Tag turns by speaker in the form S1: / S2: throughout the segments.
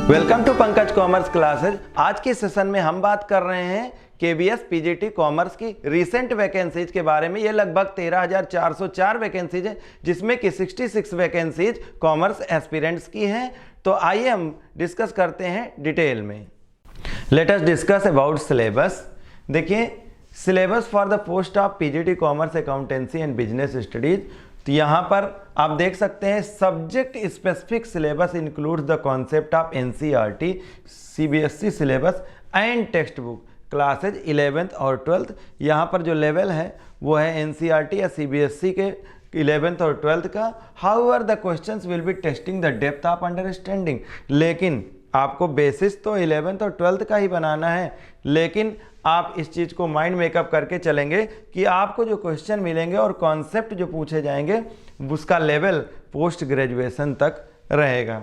S1: Welcome to Pankaj commerce classes. आज के session में हम बात कर रहे हैं केबीएस पीजीटी कॉमर्स की रीसेंट वैकेंसीज के बारे में। ये लगभग 13,404 वैकेंसीज है, जिसमें कि 66 वैकेंसीज कॉमर्स एस्पिरेंट्स की हैं। तो आइए हम डिस्कस करते हैं डिटेल में। Let us discuss about syllabus. देखिए, syllabus for the post of PGT commerce accountancy and business studies. तो यहाँ पर आप देख सकते हैं subject specific syllabus includes the concept of NCERT, CBSE syllabus and textbook classes 11th और 12th। यहाँ पर जो लेवल है वो है एनसीईआरटी या सीबीएसई के 11th और 12th का। However the questions will be testing the depth of understanding. लेकिन आपको बेसिस तो 11th और 12th का ही बनाना है, लेकिन आप इस चीज़ को माइंड मेकअप करके चलेंगे कि आपको जो क्वेश्चन मिलेंगे और कॉन्सेप्ट जो पूछे जाएंगे उसका लेवल पोस्ट ग्रेजुएशन तक रहेगा।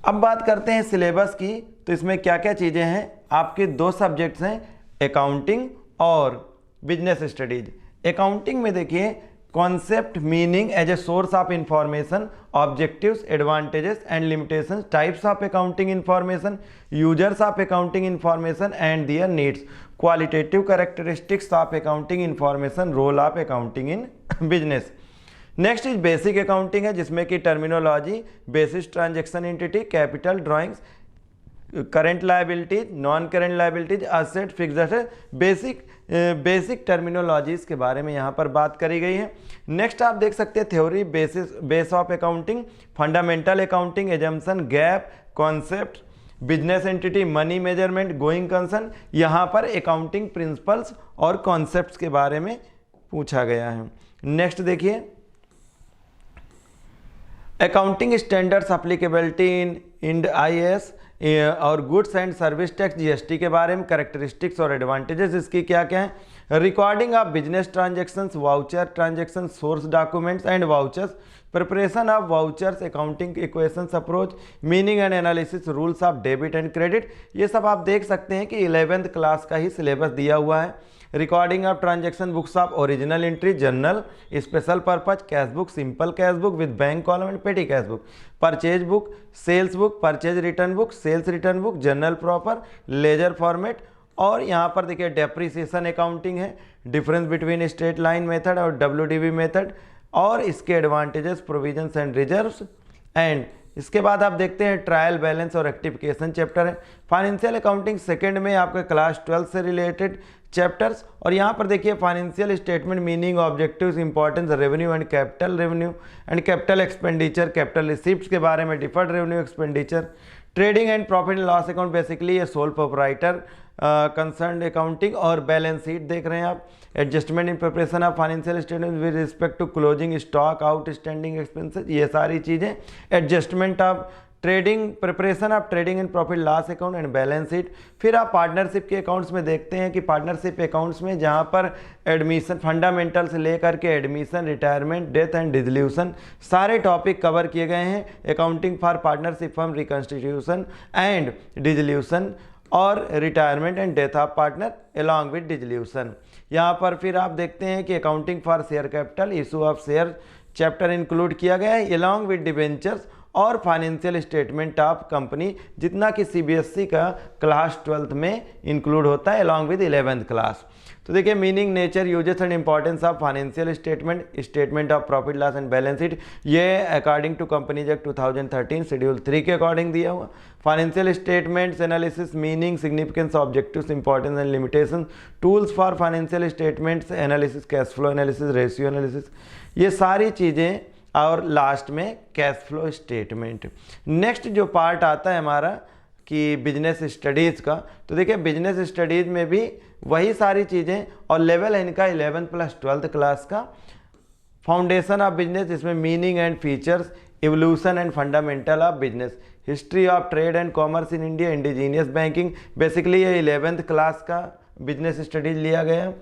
S1: अब बात करते हैं सिलेबस की। तो इसमें क्या क्या चीज़ें हैं। आपके दो सब्जेक्ट्स हैं, अकाउंटिंग और बिजनेस स्टडीज। अकाउंटिंग में देखिए concept, meaning as a source of information, objectives, advantages and limitations, types of accounting information, users of accounting information and their needs, qualitative characteristics of accounting information, role of accounting in business. Next is basic accounting है, जिसमें कि terminology, basis transaction entity, capital, drawings, current liabilities, non current liabilities, asset, fixed asset, basic terminologies के बारे में यहाँ पर बात करी गई है। नेक्स्ट आप देख सकते हैं theory, base of accounting, fundamental accounting, assumption, gap, concept, business entity, money measurement, going concern. यहाँ पर अकाउंटिंग प्रिंसिपल्स और कॉन्सेप्ट्स के बारे में पूछा गया है। नेक्स्ट देखिए, अकाउंटिंग स्टैंडर्ड्स एप्लीकेबिलिटी इन इंड आईएएस और goods and service tax, GST के बारे में, कैरेक्टरिस्टिक्स और एडवांटेजेस इसकी क्या क्या है, recording of business transactions, voucher transaction, source documents and vouchers, preparation of vouchers, accounting equations approach, meaning and analysis, rules of debit and credit. ये सब आप देख सकते हैं कि 11th क्लास का ही सिलेबस दिया हुआ है। Recording of transaction, books of original entry, journal, special purpose, cash book, simple cash book with bank column and petty cash book, purchase book, sales book, purchase return book, sales return book, journal proper, ledger format. और यहाँ पर देखिए depreciation accounting है, difference between straight line method और WDV method, और इसके advantages, provisions and reserves. And इसके बाद आप देखते हैं ट्रायल बैलेंस और रेक्टिफिकेशन चैप्टर है। फाइनेंशियल अकाउंटिंग सेकंड में आपके क्लास 12 से रिलेटेड चैप्टर्स। और यहाँ पर देखिए financial statement, meaning, objectives, importance, revenue and capital expenditure, capital receipts के बारे में, deferred revenue expenditure, trading and profit and loss account, basically ये सोल प्रोप्राइटर कंसर्न अकाउंटिंग, और बैलेंस शीट देख रहे हैं आप। Adjustment in preparation of financial statement with respect to closing stock, outstanding expenses, ये सारी चीज़ें। Adjustment of trading, preparation of trading and profit loss account and balance sheet. फिर आप पार्टनरशिप के अकाउंट्स में देखते हैं कि पार्टनरशिप अकाउंट्स में जहाँ पर एडमिशन, फंडामेंटल से लेकर के admission, retirement, death and dissolution, सारे टॉपिक कवर किए गए हैं। Accounting for partnership firm, reconstitution and dissolution, और retirement and death of partner along with dissolution. यहाँ पर फिर आप देखते हैं कि accounting for share capital, issue of share chapter include किया गया है, अलॉन्ग विद डिबेंचर्स और फाइनेंशियल स्टेटमेंट ऑफ कंपनी, जितना कि सीबीएसई का क्लास 12th में इंक्लूड होता है अलॉन्ग विद 11th क्लास। तो देखिए meaning, nature, uses and importance of financial statement, statement of profit loss and balance sheet, ये according to companies act 2013 schedule 3 के अकॉर्डिंग दिया हुआ। Financial statements analysis, meaning, significance, objectives, importance and limitation, tools for financial statements analysis, cash flow analysis, ratio analysis, ये सारी चीज़ें। और last में cash flow statement. Next जो पार्ट आता है हमारा कि बिजनेस स्टडीज़ का, तो देखिए बिजनेस स्टडीज़ में भी वही सारी चीज़ें, और लेवल है इनका 11th + 12th क्लास का। फाउंडेशन ऑफ बिजनेस, इसमें meaning and features, evolution and fundamental of business, history of trade and commerce in India, indigenous banking, basically ये 11th क्लास का बिजनेस स्टडीज लिया गया।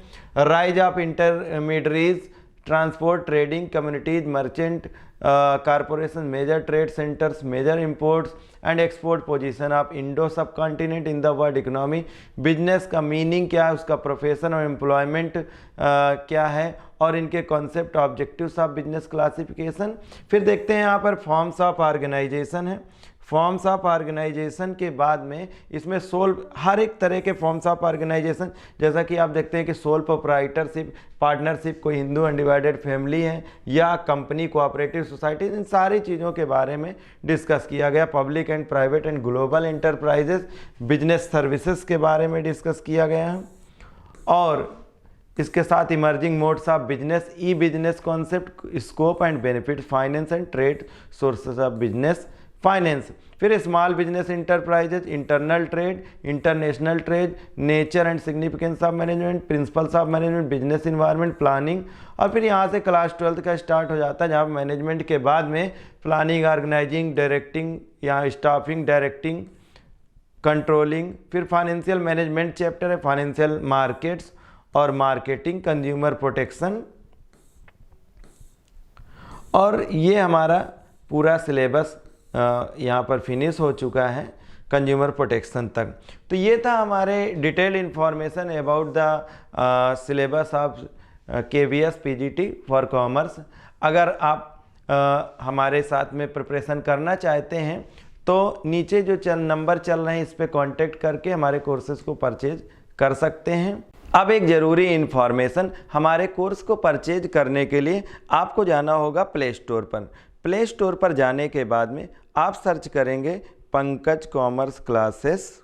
S1: Rise of intermediaries, transport, trading, communities, merchant, corporation, major trade centres, major imports and export, position of indo sub continent in the world economy, business का meaning क्या है, उसका profession और employment क्या है, और इनके concept, objectives of business classification. फिर देखते हैं यहाँ पर फॉर्म्स ऑफ ऑर्गेनाइजेशन है, फॉर्म्स ऑफ ऑर्गेनाइजेशन के बाद में इसमें सोल हर एक तरह के फॉर्म्स ऑफ ऑर्गेनाइजेशन, जैसा कि आप देखते हैं कि सोल प्रोप्राइटरशिप, पार्टनरशिप, कोई हिंदू अनडिवाइडेड फैमिली है या कंपनी, कोऑपरेटिव सोसाइटी, इन सारी चीज़ों के बारे में डिस्कस किया गया। Public and private and global enterprises, business services के बारे में डिस्कस किया गया है। और इसके साथ emerging modes of business, e business concept, scope and benefit, finance and trade, sources of business finance. फिर small business enterprises, internal trade, international trade, nature and significance of management, principles of management, business environment, planning. और फिर यहाँ से class 12 का start हो जाता है, जहाँ मैनेजमेंट के बाद में प्लानिंग, ऑर्गेनाइजिंग, डायरेक्टिंग, यहाँ स्टाफिंग, डायरेक्टिंग, कंट्रोलिंग। फिर फाइनेंशियल मैनेजमेंट चैप्टर है, फाइनेंशियल मार्केट्स और मार्केटिंग, कंज्यूमर प्रोटेक्शन। और ये हमारा पूरा सिलेबस यहाँ पर फिनिश हो चुका है कंज्यूमर प्रोटेक्शन तक। तो ये था हमारे detail information about the syllabus of KVS PGT for commerce. अगर आप हमारे साथ में प्रिपरेशन करना चाहते हैं तो नीचे जो नंबर चल रहे हैं इस पर कॉन्टेक्ट करके हमारे कोर्सेज को परचेज कर सकते हैं। अब एक ज़रूरी इन्फॉर्मेशन, हमारे कोर्स को परचेज करने के लिए आपको जाना होगा प्ले स्टोर पर। प्ले स्टोर पर जाने के बाद में आप सर्च करेंगे पंकज कॉमर्स क्लासेस,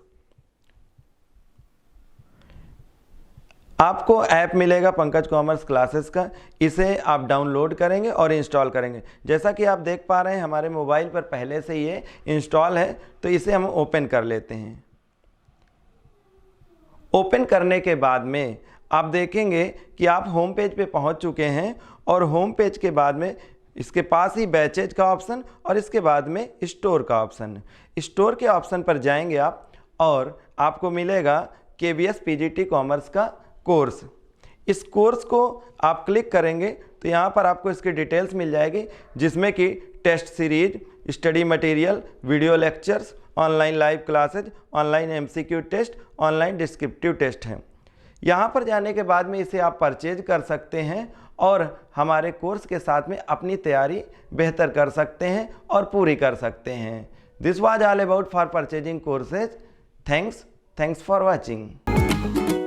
S1: आपको ऐप मिलेगा पंकज कॉमर्स क्लासेस का। इसे आप डाउनलोड करेंगे और इंस्टॉल करेंगे। जैसा कि आप देख पा रहे हैं हमारे मोबाइल पर पहले से ये इंस्टॉल है, तो इसे हम ओपन कर लेते हैं। ओपन करने के बाद में आप देखेंगे कि आप होम पेज पे पहुंच चुके हैं और होम पेज के बाद में इसके पास ही बैचेज का ऑप्शन और इसके बाद में स्टोर का ऑप्शन। स्टोर के ऑप्शन पर जाएंगे आप और आपको मिलेगा KVS PGT कॉमर्स का कोर्स। इस कोर्स को आप क्लिक करेंगे तो यहाँ पर आपको इसकी डिटेल्स मिल जाएगी, जिसमें कि test series, study material, video lectures, online live classes, online MCQ test, online descriptive test हैं। यहाँ पर जाने के बाद में इसे आप परचेज कर सकते हैं और हमारे कोर्स के साथ में अपनी तैयारी बेहतर कर सकते हैं और पूरी कर सकते हैं। This was all about for purchasing courses. Thanks for watching.